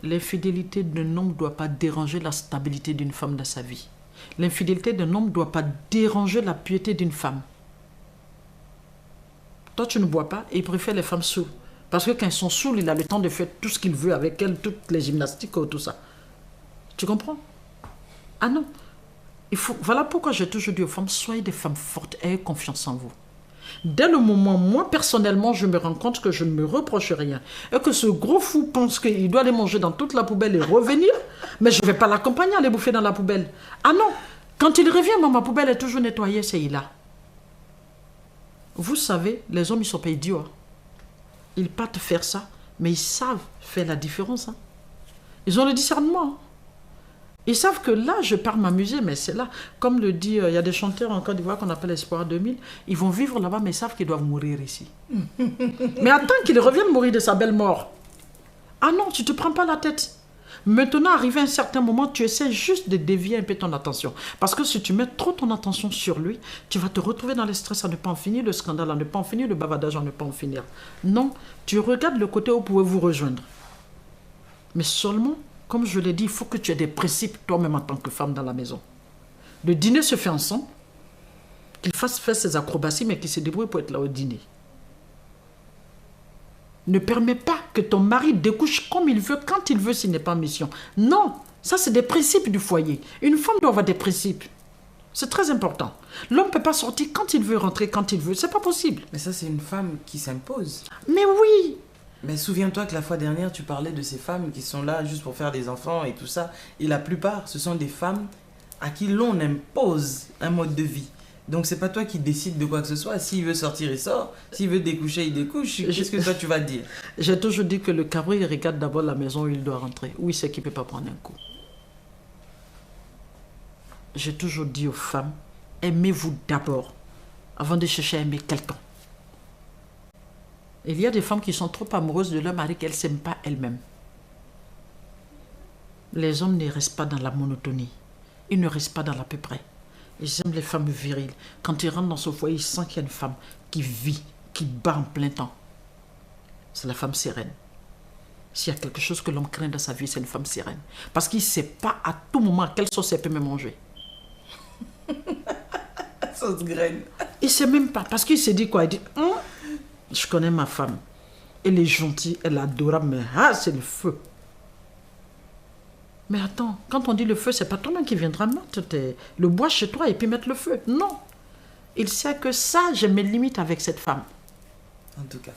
L'infidélité d'un homme ne doit pas déranger la stabilité d'une femme dans sa vie. L'infidélité d'un homme ne doit pas déranger la piété d'une femme. Toi, tu ne bois pas et il préfère les femmes saoules. Parce que quand ils sont saouls, il a le temps de faire tout ce qu'il veut avec elles, toutes les gymnastiques, tout ça. Tu comprends? Ah non. Voilà pourquoi j'ai toujours dit aux femmes, soyez des femmes fortes, ayez confiance en vous. Dès le moment, moi personnellement, je me rends compte que je ne me reproche rien. Et que ce gros fou pense qu'il doit aller manger dans toute la poubelle et revenir, mais je ne vais pas l'accompagner à aller bouffer dans la poubelle. Ah non, quand il revient, ma poubelle est toujours nettoyée, c'est là. Vous savez, les hommes, ils ne sont pas idiots. Ils partent faire ça, mais ils savent faire la différence. Hein. Ils ont le discernement. Hein. Ils savent que là, je pars m'amuser, mais c'est là. Comme le dit, il y a des chanteurs en Côte d'Ivoire qu'on appelle Espoir 2000. Ils vont vivre là-bas, mais ils savent qu'ils doivent mourir ici. Mais attends qu'ils reviennent mourir de sa belle mort. Ah non, tu ne te prends pas la tête. Maintenant, arrivé à un certain moment, tu essaies juste de dévier un peu ton attention. Parce que si tu mets trop ton attention sur lui, tu vas te retrouver dans le stress à ne pas en finir, le scandale à ne pas en finir, le bavardage à ne pas en finir. Non, tu regardes le côté où vous pouvez vous rejoindre. Mais seulement, comme je l'ai dit, il faut que tu aies des principes toi-même en tant que femme dans la maison. Le dîner se fait ensemble, qu'il fasse faire ses acrobaties, mais qu'il se débrouille pour être là au dîner. Ne permets pas que ton mari découche comme il veut, quand il veut, s'il n'est pas en mission. Non, ça c'est des principes du foyer. Une femme doit avoir des principes. C'est très important. L'homme ne peut pas sortir quand il veut, rentrer quand il veut. C'est pas possible. Mais ça, c'est une femme qui s'impose. Mais oui. Mais souviens-toi que la fois dernière, tu parlais de ces femmes qui sont là juste pour faire des enfants et tout ça. Et la plupart, ce sont des femmes à qui l'on impose un mode de vie. Donc, c'est pas toi qui décides de quoi que ce soit. S'il veut sortir, il sort. S'il veut découcher, il découche. Qu'est-ce que toi, tu vas dire? J'ai toujours dit que le cabri, il regarde d'abord la maison où il doit rentrer. Où il sait qu'il ne peut pas prendre un coup. J'ai toujours dit aux femmes, aimez-vous d'abord, avant de chercher à aimer quelqu'un. Il y a des femmes qui sont trop amoureuses de leur mari qu'elles ne s'aiment pas elles-mêmes. Les hommes ne restent pas dans la monotonie. Ils ne restent pas dans l'à peu près. Ils aiment les femmes viriles. Quand ils rentrent dans ce foyer, ils sentent qu'il y a une femme qui vit, qui bat en plein temps. C'est la femme sereine. S'il y a quelque chose que l'homme craint dans sa vie, c'est une femme sereine. Parce qu'il ne sait pas à tout moment quelle sauce elle peut me manger. Sauce graine. Il ne sait même pas. Parce qu'il se dit quoi? Il dit, je connais ma femme. Elle est gentille, elle est adorable, mais c'est le feu. Mais attends, quand on dit le feu, c'est pas toi-même qui viendra mettre le bois chez toi et puis mettre le feu. Non. Il sait que ça, j'ai mes limites avec cette femme. En tout cas.